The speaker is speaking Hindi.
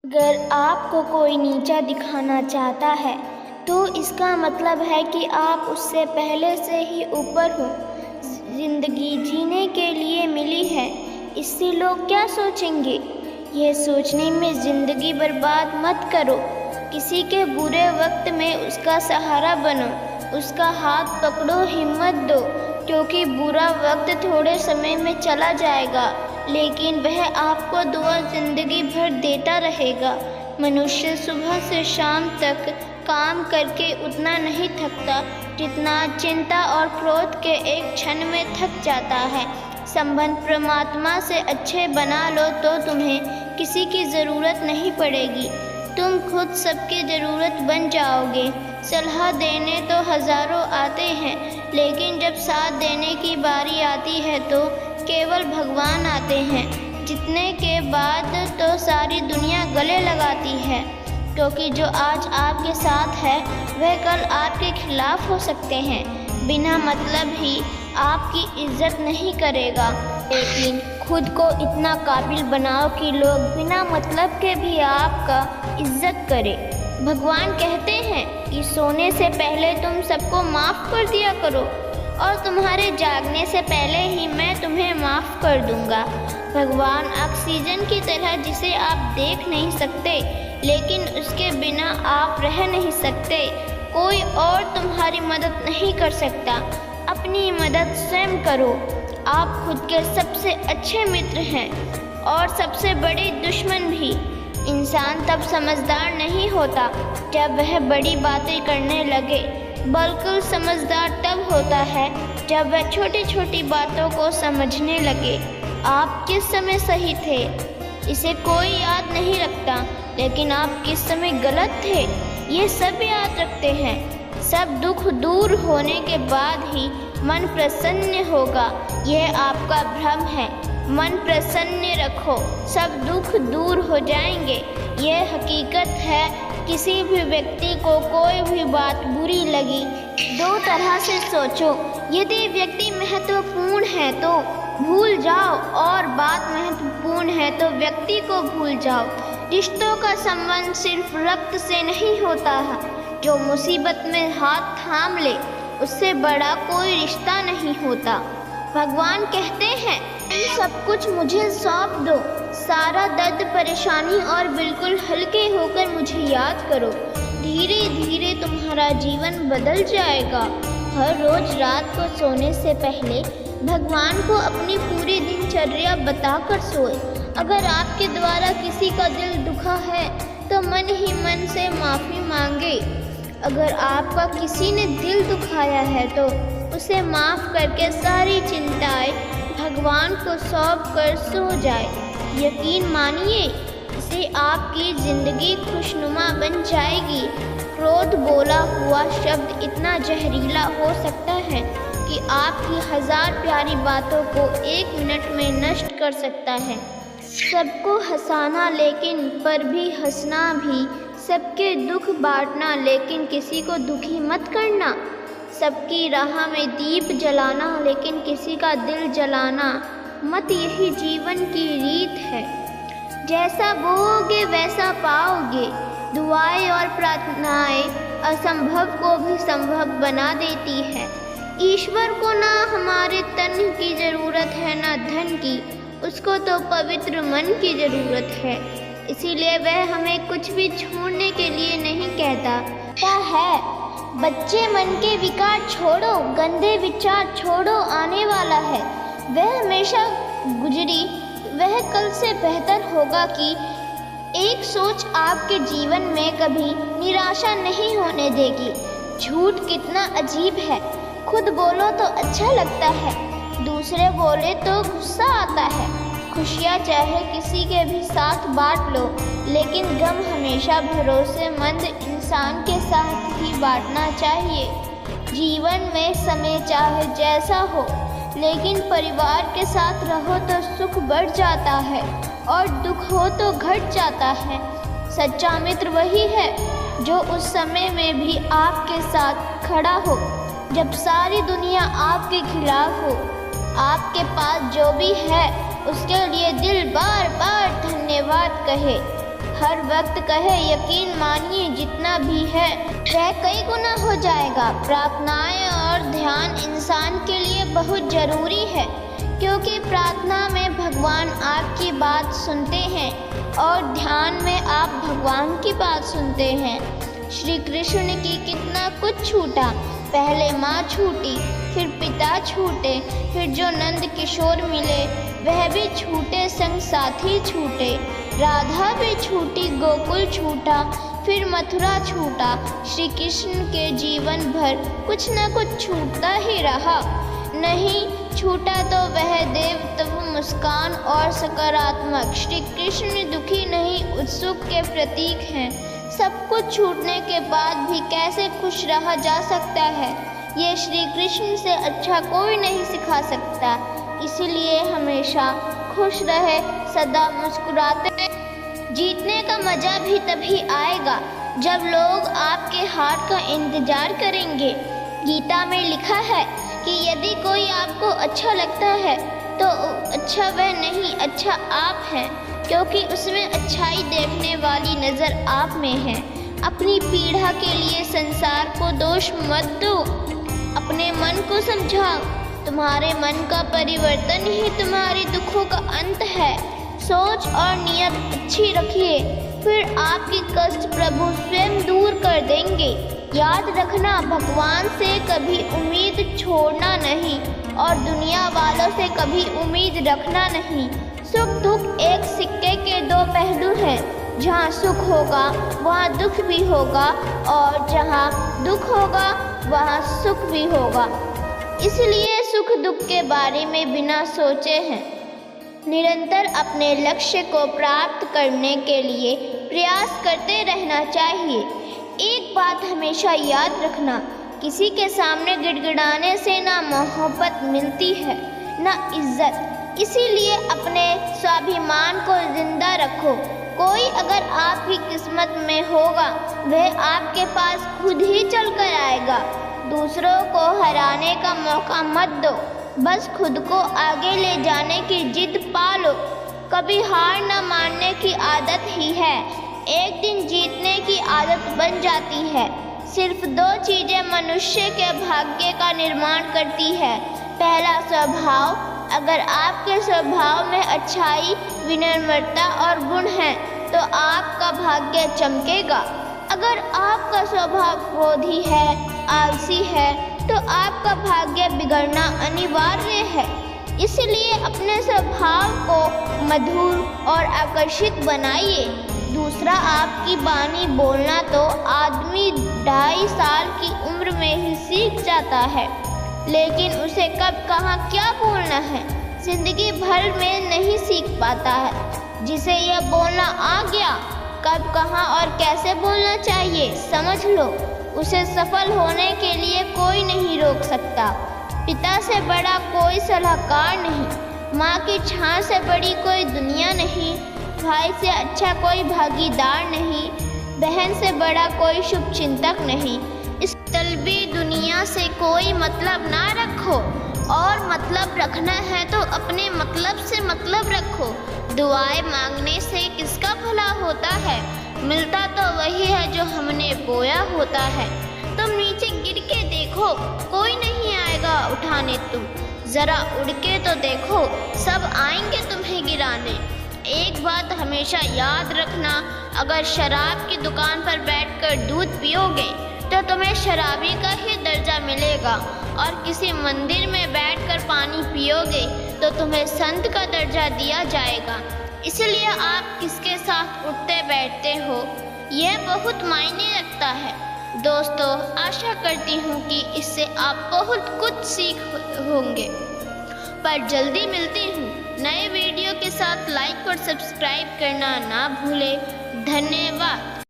अगर आपको कोई नीचा दिखाना चाहता है तो इसका मतलब है कि आप उससे पहले से ही ऊपर हो। ज़िंदगी जीने के लिए मिली है, इससे लोग क्या सोचेंगे, यह सोचने में ज़िंदगी बर्बाद मत करो। किसी के बुरे वक्त में उसका सहारा बनो, उसका हाथ पकड़ो, हिम्मत दो, क्योंकि बुरा वक्त थोड़े समय में चला जाएगा लेकिन वह आपको दुआ ज़िंदगी भर देता रहेगा। मनुष्य सुबह से शाम तक काम करके उतना नहीं थकता जितना चिंता और क्रोध के एक क्षण में थक जाता है। संबंध परमात्मा से अच्छे बना लो तो तुम्हें किसी की ज़रूरत नहीं पड़ेगी, तुम खुद सबकी ज़रूरत बन जाओगे। सलाह देने तो हज़ारों आते हैं लेकिन जब साथ देने की बारी आती है तो केवल भगवान आते हैं, जितने के बाद तो सारी दुनिया गले लगाती है, क्योंकि जो आज आपके साथ है वह कल आपके खिलाफ हो सकते हैं। बिना मतलब ही आपकी इज्जत नहीं करेगा, लेकिन खुद को इतना काबिल बनाओ कि लोग बिना मतलब के भी आपका इज्जत करें। भगवान कहते हैं कि सोने से पहले तुम सबको माफ़ कर दिया करो और तुम्हारे जागने से पहले ही मैं तुम्हें माफ़ कर दूंगा। भगवान ऑक्सीजन की तरह जिसे आप देख नहीं सकते लेकिन उसके बिना आप रह नहीं सकते। कोई और तुम्हारी मदद नहीं कर सकता, अपनी मदद स्वयं करो। आप खुद के सबसे अच्छे मित्र हैं और सबसे बड़े दुश्मन भी। इंसान तब समझदार नहीं होता जब वह बड़ी बातें करने लगे, बल्कि समझदार तब होता है जब वह छोटी छोटी बातों को समझने लगे। आप किस समय सही थे इसे कोई याद नहीं रखता, लेकिन आप किस समय गलत थे ये सब याद रखते हैं। सब दुख दूर होने के बाद ही मन प्रसन्न होगा, यह आपका भ्रम है। मन प्रसन्न रखो, सब दुख दूर हो जाएंगे, यह हकीकत है। किसी भी व्यक्ति को कोई भी बात बुरी लगी, दो तरह से सोचो। यदि व्यक्ति महत्वपूर्ण है तो भूल जाओ और बात महत्वपूर्ण है तो व्यक्ति को भूल जाओ। रिश्तों का संबंध सिर्फ रक्त से नहीं होता है, जो मुसीबत में हाथ थाम ले उससे बड़ा कोई रिश्ता नहीं होता। भगवान कहते हैं तुम सब कुछ मुझे सौंप दो, सारा दर्द परेशानी और बिल्कुल हल्के होकर मुझे याद करो। धीरे धीरे तुम्हारा जीवन बदल जाएगा। हर रोज रात को सोने से पहले भगवान को अपनी पूरी दिनचर्या बताकर सोए। अगर आपके द्वारा किसी का दिल दुखा है तो मन ही मन से माफ़ी मांगे। अगर आपका किसी ने दिल दुखाया है तो उसे माफ़ करके सारी चिंताएं भगवान को सौंप कर सो जाए। यकीन मानिए, इससे आपकी ज़िंदगी खुशनुमा बन जाएगी। क्रोध बोला हुआ शब्द इतना जहरीला हो सकता है कि आपकी 1000 प्यारी बातों को 1 मिनट में नष्ट कर सकता है। सबको हंसाना लेकिन पर भी हंसना भी, सबके दुख बांटना लेकिन किसी को दुखी मत करना, सबकी राह में दीप जलाना लेकिन किसी का दिल जलाना मत, यही जीवन की रीत है। जैसा बोओगे वैसा पाओगे। दुआएं और प्रार्थनाएं असंभव को भी संभव बना देती है। ईश्वर को ना हमारे तन की ज़रूरत है ना धन की, उसको तो पवित्र मन की ज़रूरत है। इसीलिए वह हमें कुछ भी छोड़ने के लिए नहीं कहता। क्या है बच्चे, मन के विकार छोड़ो, गंदे विचार छोड़ो, आने वाला है वह हमेशा गुजरी, वह कल से बेहतर होगा। कि एक सोच आपके जीवन में कभी निराशा नहीं होने देगी। झूठ कितना अजीब है, खुद बोलो तो अच्छा लगता है, दूसरे बोले तो गुस्सा आता है। खुशियाँ चाहे किसी के भी साथ बांट लो, लेकिन गम हमेशा भरोसेमंद इंसान के साथ ही बांटना चाहिए। जीवन में समय चाहे जैसा हो, लेकिन परिवार के साथ रहो तो सुख बढ़ जाता है और दुख हो तो घट जाता है। सच्चा मित्र वही है जो उस समय में भी आपके साथ खड़ा हो जब सारी दुनिया आपके खिलाफ हो। आपके पास जो भी है उसके लिए दिल बार बार धन्यवाद कहे। हर वक्त कहे यकीन मानिए जितना भी है वह कई गुना हो जाएगा। प्रार्थनाएं और ध्यान इंसान के लिए बहुत ज़रूरी है, क्योंकि प्रार्थना में भगवान आपकी बात सुनते हैं और ध्यान में आप भगवान की बात सुनते हैं। श्री कृष्ण ने कितना कुछ छूटा। पहले माँ छूटी, फिर पिता छूटे, फिर जो नंद किशोर मिले वह भी छूटे, संग साथी छूटे। राधा भी छूटी, गोकुल छूटा, फिर मथुरा छूटा। श्री कृष्ण के जीवन भर कुछ न कुछ छूटता ही रहा। नहीं छूटा तो वह देवत्व, मुस्कान और सकारात्मक। श्री कृष्ण दुखी नहीं, उत्सुक के प्रतीक हैं। सब कुछ छूटने के बाद भी कैसे खुश रहा जा सकता है, ये श्री कृष्ण से अच्छा कोई नहीं सिखा सकता। इसलिए हमेशा खुश रहे, सदा मुस्कुराते रहे। जीतने का मज़ा भी तभी आएगा जब लोग आपके हार का इंतज़ार करेंगे। गीता में लिखा है कि यदि कोई आपको अच्छा लगता है तो अच्छा वह नहीं, अच्छा आप हैं, क्योंकि उसमें अच्छाई देखने वाली नज़र आप में है। अपनी पीड़ा के लिए संसार को दोष मत दो, अपने मन को समझाओ। तुम्हारे मन का परिवर्तन ही तुम्हारे दुखों का अंत है। सोच और नियत अच्छी रखिए, फिर आपकी कष्ट प्रभु स्वयं दूर कर देंगे। याद रखना, भगवान से कभी उम्मीद छोड़ना नहीं और दुनिया वालों से कभी उम्मीद रखना नहीं। सुख दुख एक सिक्के के दो पहलू हैं। जहाँ सुख होगा वहाँ दुख भी होगा, और जहाँ दुख होगा वहाँ सुख भी होगा। इसलिए सुख दुख के बारे में बिना सोचे हैं निरंतर अपने लक्ष्य को प्राप्त करने के लिए प्रयास करते रहना चाहिए। एक बात हमेशा याद रखना, किसी के सामने गिड़गिड़ाने से ना मोहब्बत मिलती है ना इज्जत। इसीलिए अपने स्वाभिमान को जिंदा रखो। कोई अगर आपकी किस्मत में होगा वह आपके पास खुद ही चल कर आएगा। दूसरों को हराने का मौका मत दो, बस खुद को आगे ले जाने की जिद पालो। कभी हार न मानने की आदत ही है, एक दिन जीतने की आदत बन जाती है। सिर्फ दो चीज़ें मनुष्य के भाग्य का निर्माण करती है। पहला स्वभाव, अगर आपके स्वभाव में अच्छाई, विनम्रता और गुण हैं तो आपका भाग्य चमकेगा। अगर आपका स्वभाव क्रोधी है, आलसी है तो आपका भाग्य बिगड़ना अनिवार्य है। इसलिए अपने स्वभाव को मधुर और आकर्षित बनाइए। दूसरा, आपकी बानी बोलना तो आदमी 2.5 साल की उम्र में ही सीख जाता है, लेकिन उसे कब कहाँ क्या बोलना है जिंदगी भर में नहीं सीख पाता है। जिसे यह बोलना आ गया, कब कहाँ और कैसे बोलना चाहिए समझ लो, उसे सफल होने के लिए कोई नहीं रोक सकता। पिता से बड़ा कोई सलाहकार नहीं, माँ की छाँ से बड़ी कोई दुनिया नहीं, भाई से अच्छा कोई भागीदार नहीं, बहन से बड़ा कोई शुभ चिंतक नहीं। इस तलबी दुनिया से कोई मतलब ना रखो, और मतलब रखना है तो अपने मतलब से मतलब रखो। दुआएं मांगने से किसका भला होता है, मिलता तो वही है जो हमने बोया होता है। तुम नीचे गिर के देखो, कोई नहीं आएगा उठाने, तुम जरा उड़ के तो देखो, सब आएंगे तुम्हें गिराने। एक बात हमेशा याद रखना, अगर शराब की दुकान पर बैठकर दूध पियोगे तो तुम्हें शराबी का ही दर्जा मिलेगा, और किसी मंदिर में बैठकर पानी पियोगे तो तुम्हें संत का दर्जा दिया जाएगा। इसलिए आप किसके साथ उठते बैठते हो यह बहुत मायने रखता है। दोस्तों, आशा करती हूँ कि इससे आप बहुत कुछ सीख होंगे। पर जल्दी मिलती हूँ नए वीडियो के साथ। लाइक और सब्सक्राइब करना ना भूलें। धन्यवाद।